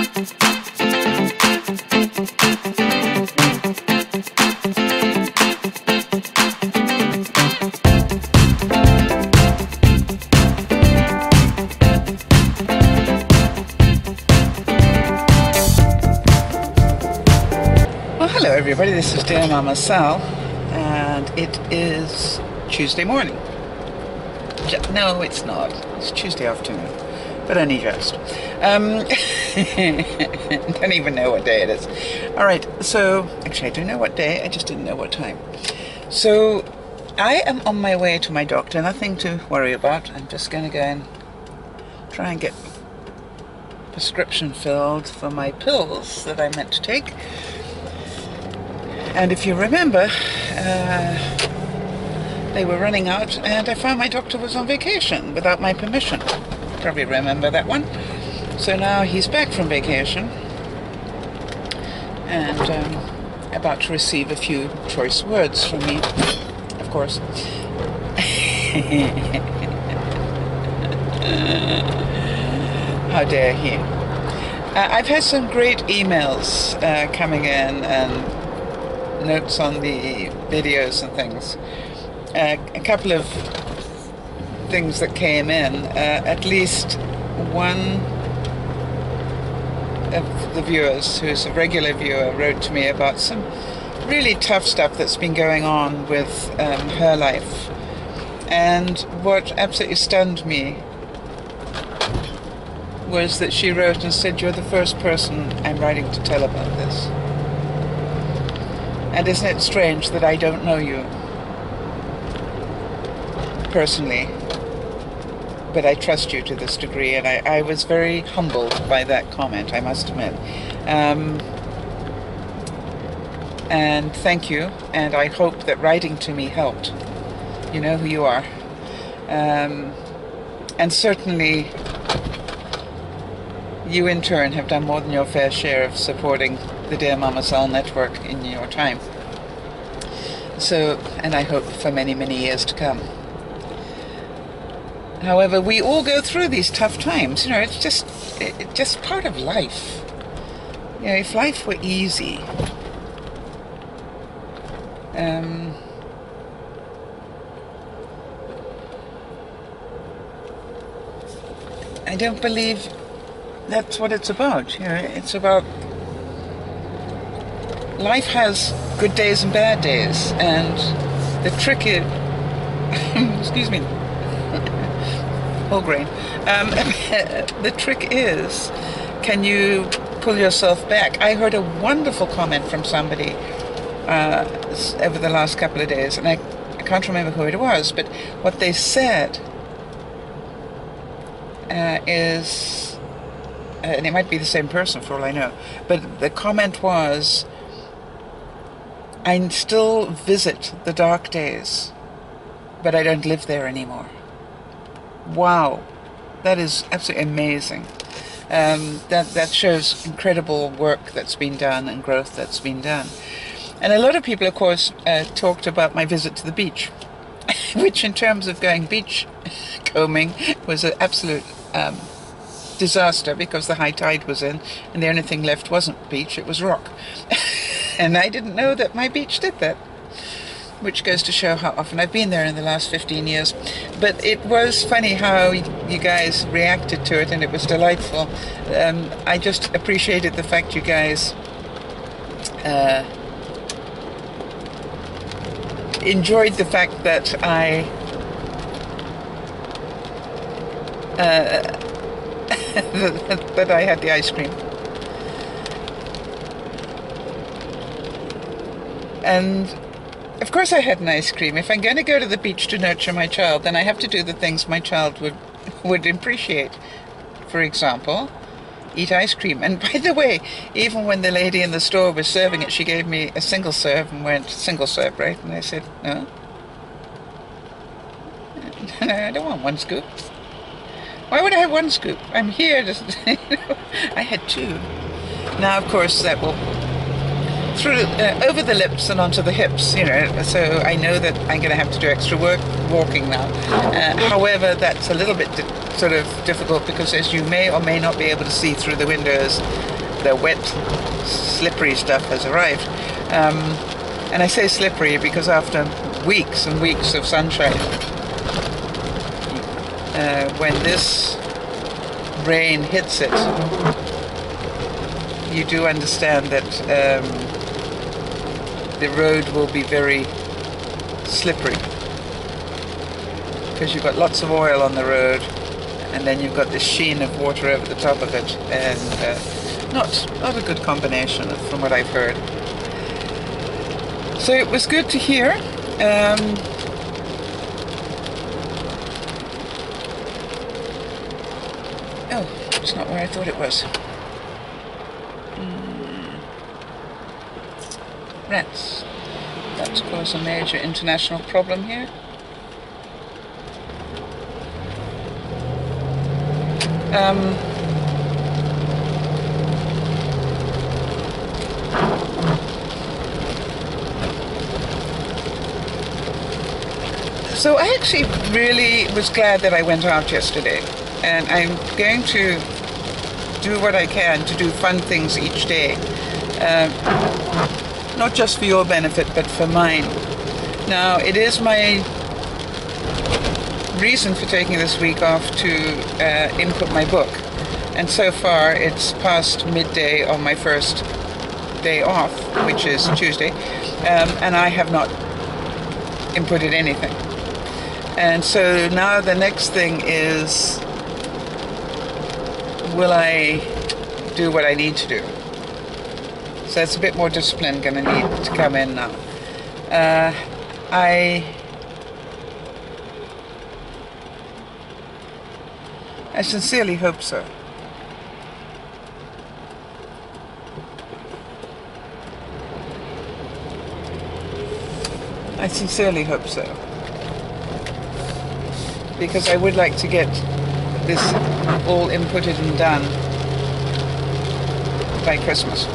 Hello everybody, this is Dear Mama Sal, and it is Tuesday morning. No, it's not. It's Tuesday afternoon, but only just. Don't even know what day it is. Alright, so, actually I do know what day, I just didn't know what time. So, I am on my way to my doctor, nothing to worry about. I'm just going to go and try and get prescription filled for my pills that I meant to take. And if you remember, they were running out and I found my doctor was on vacation without my permission. Probably remember that one. So now he's back from vacation and about to receive a few choice words from me, of course. How dare he. I've had some great emails coming in and notes on the videos and things. A couple of things that came in. At least one of the viewers, who's a regular viewer, wrote to me about some really tough stuff that's been going on with her life. And what absolutely stunned me was that she wrote and said, "You're the first person I'm writing to tell about this. And isn't it strange that I don't know you personally, but I trust you to this degree?" And I was very humbled by that comment, I must admit. And thank you, and I hope that writing to me helped. You know who you are. And certainly you in turn have done more than your fair share of supporting the Dear Mama Sal network in your time. So, and I hope for many, many years to come. However, we all go through these tough times. You know, it's just part of life. You know, if life were easy, I don't believe that's what it's about. You know, it's about life has good days and bad days, and the trick is, excuse me, whole grain. The trick is, can you pull yourself back? I heard a wonderful comment from somebody over the last couple of days, and I can't remember who it was, but what they said is, and it might be the same person for all I know, but the comment was, "I still visit the dark days, but I don't live there anymore." Wow, that is absolutely amazing. That shows incredible work that's been done and growth that's been done. And a lot of people, of course, talked about my visit to the beach, which in terms of going beach combing was an absolute disaster, because the high tide was in and the only thing left wasn't beach, it was rock. And I didn't know that my beach did that, which goes to show how often I've been there in the last 15 years. But it was funny how you guys reacted to it, and it was delightful. I just appreciated the fact you guys enjoyed the fact that that I had the ice cream. And of course I had an ice cream. If I'm going to go to the beach to nurture my child, then I have to do the things my child would appreciate. For example, eat ice cream. And by the way, even when the lady in the store was serving it, she gave me a single serve and went, "Single serve, right?" And I said, "No. No, I don't want one scoop. Why would I have one scoop? I'm here to..." I had two. Now, of course, that will through over the lips and onto the hips, you know, so I know that I'm going to have to do extra work walking now. However, that's a little bit sort of difficult, because as you may or may not be able to see through the windows, the wet, slippery stuff has arrived. And I say slippery because after weeks and weeks of sunshine, when this rain hits it, you do understand that the road will be very slippery, because you've got lots of oil on the road, and then you've got the sheen of water over the top of it, and not a good combination from what I've heard. So it was good to hear. Oh, it's not where I thought it was. Rats. That's caused a major international problem here. So I actually really was glad that I went out yesterday, and I'm going to do what I can to do fun things each day, not just for your benefit but for mine. Now, it is my reason for taking this week off to input my book, and so far it's past midday on my first day off, which is Tuesday, and I have not inputted anything. And so now the next thing is, will I do what I need to do? So it's a bit more discipline going to need to come in now. I sincerely hope so. I sincerely hope so. Because I would like to get this all inputted and done by Christmas.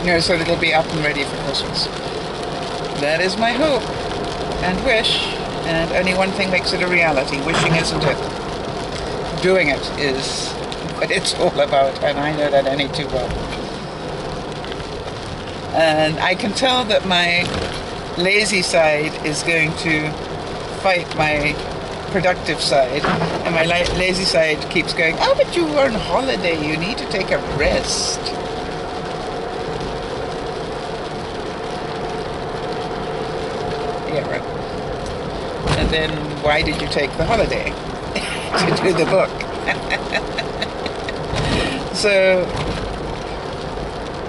You know, so that it'll be up and ready for Christmas. That is my hope and wish, and only one thing makes it a reality. Wishing isn't it. Doing it is what it's all about, and I know that only too well. And I can tell that my lazy side is going to fight my productive side, and my lazy side keeps going, oh, but you were on holiday, you need to take a rest. Yeah, right. And then why did you take the holiday? To do the book. So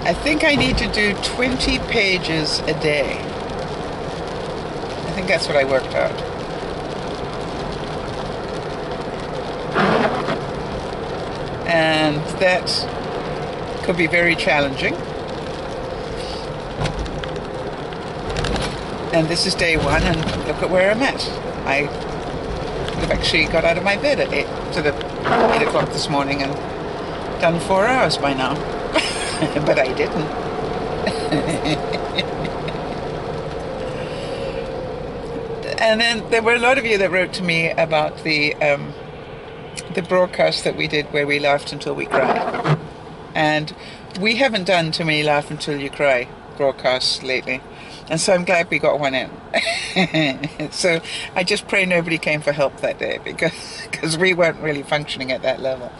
I think I need to do 20 pages a day. I think that's what I worked out. And that could be very challenging. And this is day one, and look at where I'm at. I've actually got out of my bed at 8 o'clock this morning and done 4 hours by now. But I didn't. And then there were a lot of you that wrote to me about the broadcast that we did where we laughed until we cried. And we haven't done too many laugh until you cry broadcasts lately. And so I'm glad we got one in. So I just pray nobody came for help that day, because we weren't really functioning at that level.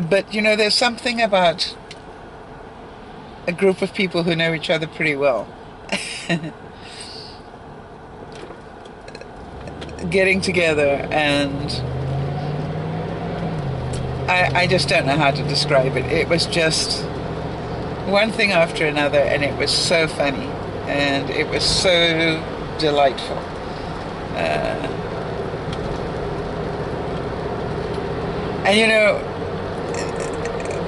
But, you know, there's something about a group of people who know each other pretty well getting together, and I just don't know how to describe it. It was just one thing after another, and it was so funny, and it was so delightful. And you know,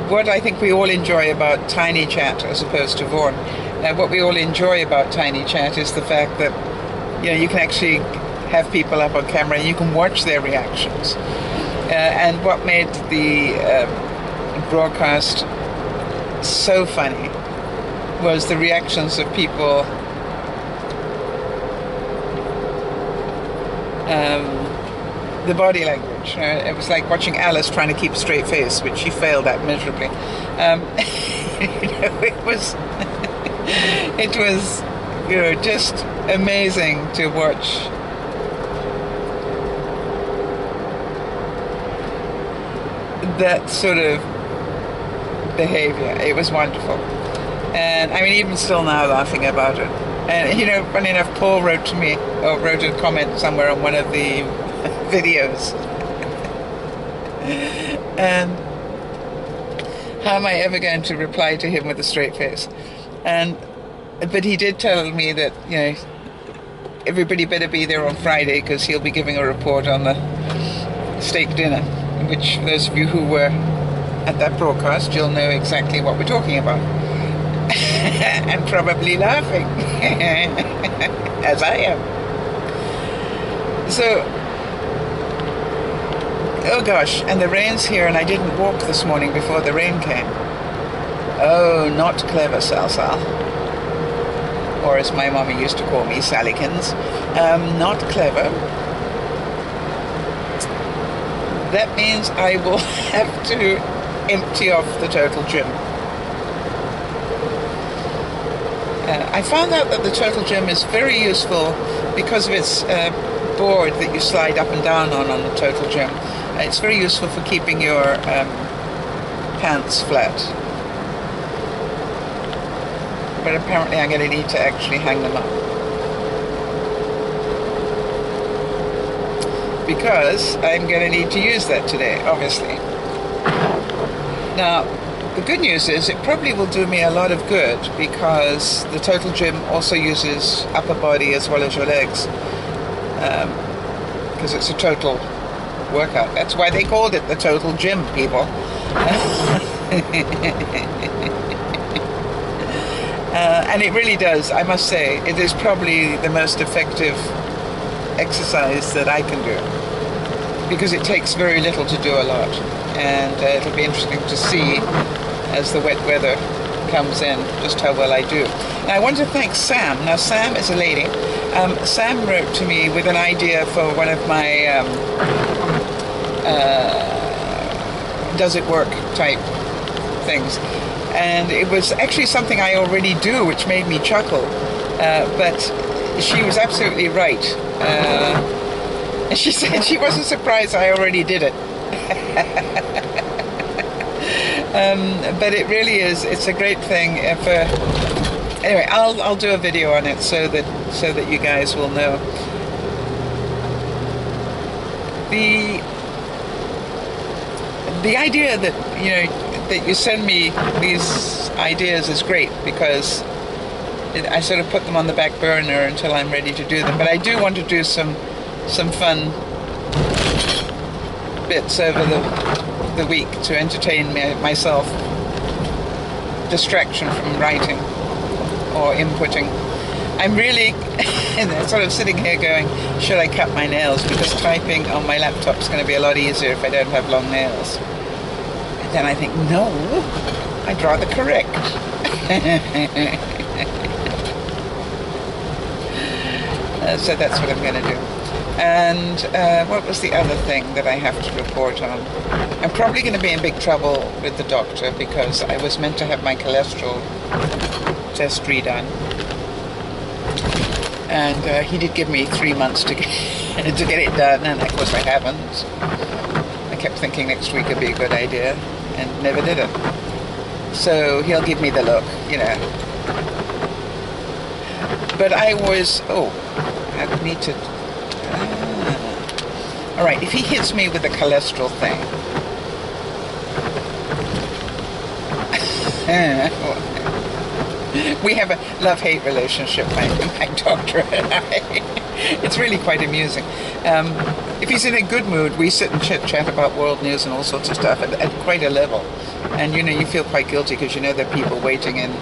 what I think we all enjoy about Tiny Chat as opposed to Vaughan, what we all enjoy about Tiny Chat is the fact that, you know, you can actually have people up on camera and you can watch their reactions. And what made the broadcast so funny was the reactions of people the body language. approach. It was like watching Alice trying to keep a straight face, which she failed at miserably. It was, just amazing to watch. That sort of behavior. It was wonderful. And I mean, even still now laughing about it. And funny enough, Paul wrote to me, or wrote a comment somewhere on one of the videos. And how am I ever going to reply to him with a straight face? But he did tell me that, everybody better be there on Friday, because he'll be giving a report on the steak dinner, which those of you who were at that broadcast, you'll know exactly what we're talking about. And probably laughing, as I am. So, oh gosh, and the rain's here, and I didn't walk this morning before the rain came. Oh, not clever, Sal. Or as my mommy used to call me, Sallykins. Not clever. That means I will have to empty off the total gym. I found out that the total gym is very useful because of its board that you slide up and down on the total gym. It's very useful for keeping your pants flat. But apparently I'm going to need to actually hang them up. Because I'm going to need to use that today, obviously. Now, the good news is it probably will do me a lot of good, because the total gym also uses upper body as well as your legs, because it's a total workout. That's why they called it the total gym, people. And it really does, I must say, it is probably the most effective exercise that I can do, because it takes very little to do a lot. And it'll be interesting to see, as the wet weather comes in, just how well I do. And I want to thank Sam. Now, Sam is a lady. Sam wrote to me with an idea for one of my does it work type things. And it was actually something I already do, which made me chuckle. But she was absolutely right. And she said she wasn't surprised I already did it. But it really is. It's a great thing. Anyway, I'll do a video on it so that you guys will know. The idea that that you send me these ideas is great, because I sort of put them on the back burner until I'm ready to do them. But I do want to do some fun bits over the week to entertain myself. Distraction from writing or inputting. I'm really sort of sitting here going, should I cut my nails? Because typing on my laptop is going to be a lot easier if I don't have long nails. And then I think, no, I'd rather correct. So that's what I'm going to do. And what was the other thing that I have to report on? I'm probably going to be in big trouble with the doctor, because I was meant to have my cholesterol test redone. And he did give me 3 months to get it done, and of course I haven't. I kept thinking next week would be a good idea, and never did it. So he'll give me the look, But I was, I need to... All right, if he hits me with the cholesterol thing... We have a love-hate relationship, my doctor and I. It's really quite amusing. If he's in a good mood, we sit and chit-chat about world news and all sorts of stuff at quite a level. And, you feel quite guilty because there are people waiting in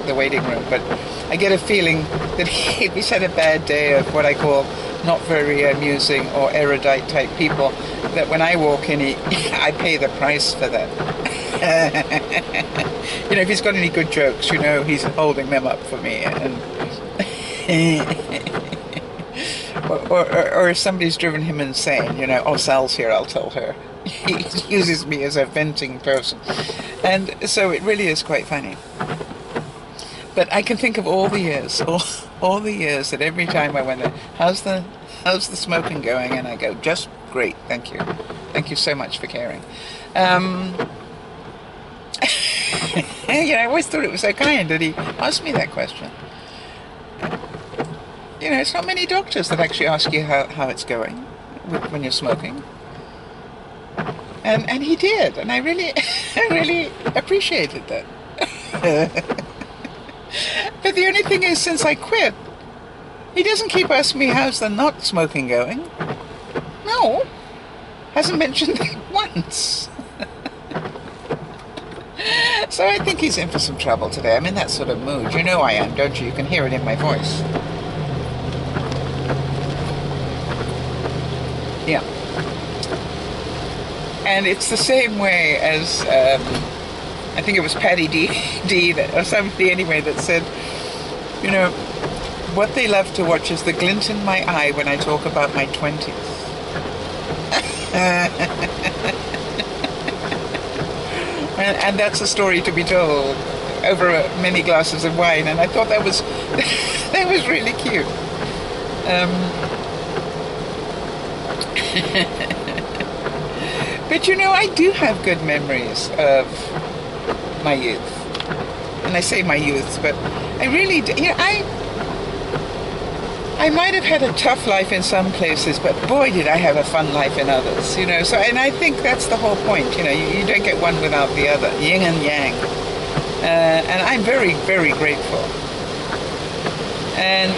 the waiting room. But I get a feeling that if he's had a bad day of what I call not very amusing or erudite type people, that when I walk in, I pay the price for that. If he's got any good jokes, he's holding them up for me. And or if somebody's driven him insane, you know, oh, Sal's here, I'll tell her. He uses me as a venting person. And so it really is quite funny. But I can think of all the years, all the years that every time I went there, how's the smoking going? And I go, just great, thank you. Thank you so much for caring. You know, I always thought it was so kind that he asked me that question. You know, it's not many doctors that actually ask you how it's going when you're smoking. And he did, and I really, I really appreciated that. But the only thing is, since I quit, he doesn't keep asking me how's the not smoking going. No, hasn't mentioned it once. So I think he's in for some trouble today. I'm in that sort of mood. You know I am, don't you? You can hear it in my voice. Yeah. And it's the same way as, I think it was Patty D that, or somebody anyway, that said, you know, what they love to watch is the glint in my eye when I talk about my 20s. And that's a story to be told over many glasses of wine, and I thought that was that was really cute. But you know, I do have good memories of my youth, and I say my youth, but I really do. You know, I might have had a tough life in some places, but boy, did I have a fun life in others, you know. So, and I think that's the whole point, you know, you don't get one without the other, yin and yang. And I'm very, very grateful. And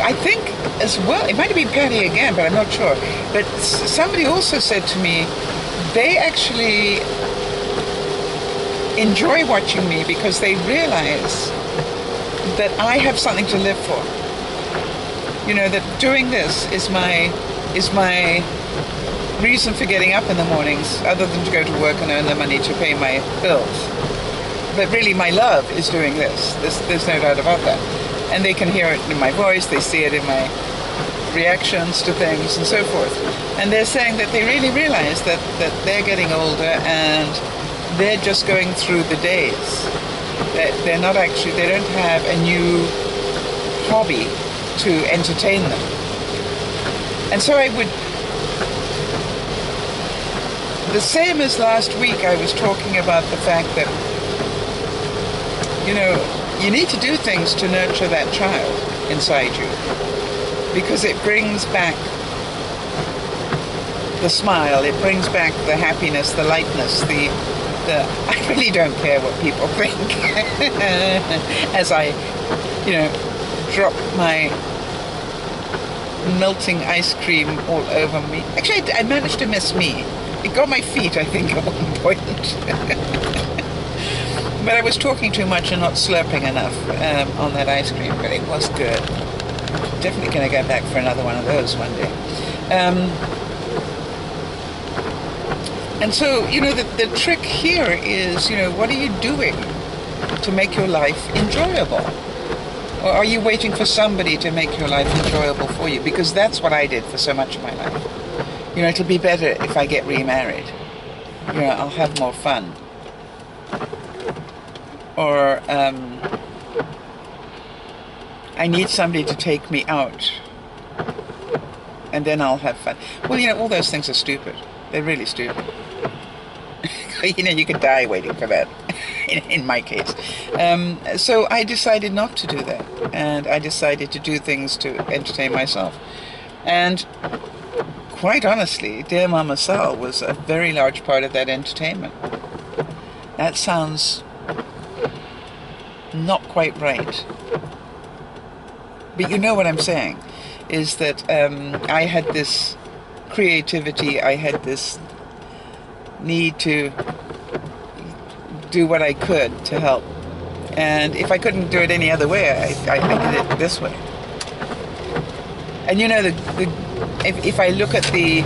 I think as well, it might have been Patty again, but I'm not sure. But somebody also said to me, they actually enjoy watching me because they realize that I have something to live for. You know, that doing this is my reason for getting up in the mornings, other than to go to work and earn the money to pay my bills. But really my love is doing this. There's no doubt about that. And they can hear it in my voice, they see it in my reactions to things and so forth. And they're saying that they really realize that they're getting older and they're just going through the days. They're not actually, they don't have a new hobby to entertain them. And so I would, the same as last week, I was talking about the fact that, you know, you need to do things to nurture that child inside you, because it brings back the smile, it brings back the happiness, the lightness, I really don't care what people think as I, you know, drop my melting ice cream all over me. Actually, I managed to miss me. It got my feet, I think, at one point. But I was talking too much and not slurping enough on that ice cream, but it was good. Definitely going to go back for another one of those one day. And so, you know, the trick here is, you know, what are you doing to make your life enjoyable? Or are you waiting for somebody to make your life enjoyable for you? Because that's what I did for so much of my life. You know, it'll be better if I get remarried. You know, I'll have more fun. Or, I need somebody to take me out. And then I'll have fun. Well, you know, all those things are stupid. They're really stupid. You know, you could die waiting for that, in my case. So I decided not to do that. And I decided to do things to entertain myself. And quite honestly, Dear Mama Sal was a very large part of that entertainment. That sounds not quite right. But you know what I'm saying, is that I had this creativity, I had this need to do what I could to help. And if I couldn't do it any other way, I did it this way. And you know, if I look at the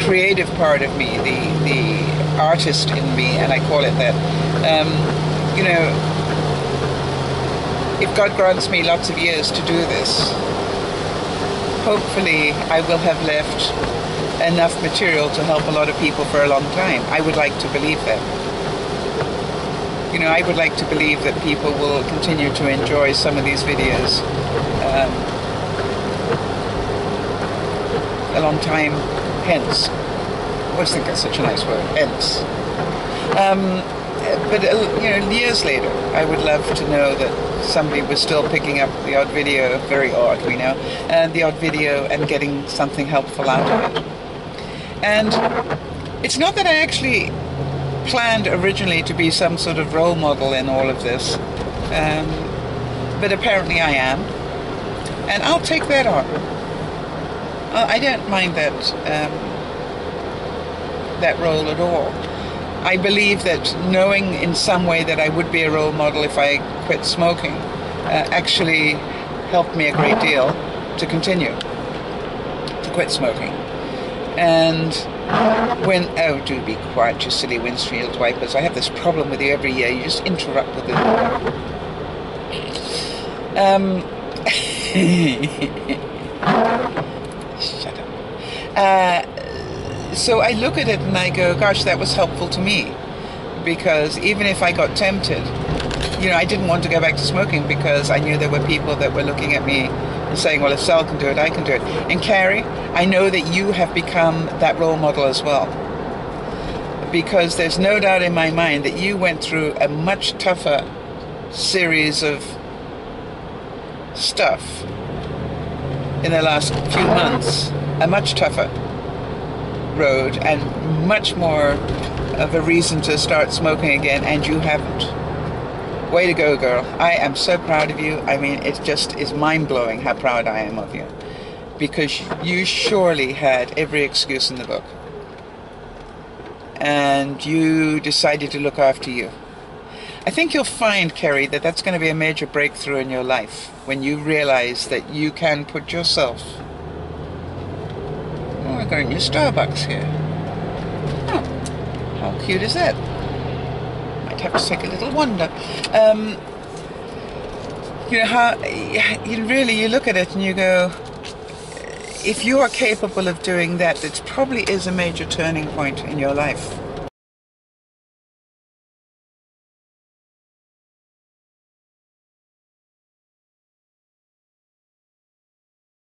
creative part of me, the artist in me, and I call it that, you know, if God grants me lots of years to do this, hopefully I will have left enough material to help a lot of people for a long time. I would like to believe that. You know, I would like to believe that people will continue to enjoy some of these videos a long time hence. I always think that's such a nice word, hence. But you know, years later, I would love to know that somebody was still picking up the odd video, very odd, we know, the odd video and getting something helpful out of it. And it's not that I actually planned originally to be some sort of role model in all of this, but apparently I am, and I'll take that on. I don't mind that role at all. I believe that knowing in some way that I would be a role model if I quit smoking actually helped me a great deal to continue to quit smoking. And when, oh, do be quiet, you silly windshield wipers. I have this problem with you every year. You just interrupt with it. Shut up. So I look at it and I go, gosh, that was helpful to me. Because even if I got tempted, you know, I didn't want to go back to smoking because I knew there were people that were looking at me and saying, well, if Sal can do it, I can do it. And Carrie, I know that you have become that role model as well. Because there's no doubt in my mind that you went through a much tougher series of stuff in the last few months. A much tougher road and much more of a reason to start smoking again, and you haven't. Way to go, girl. I am so proud of you. I mean, it just is mind-blowing how proud I am of you, because you surely had every excuse in the book, and you decided to look after you. I think you'll find, Kerry, that that's going to be a major breakthrough in your life when you realize that you can put yourself. Oh, I got a new Starbucks here. Oh, how cute is that? Might have to take a little wander. You know how you look at it and you go, if you are capable of doing that, it probably is a major turning point in your life.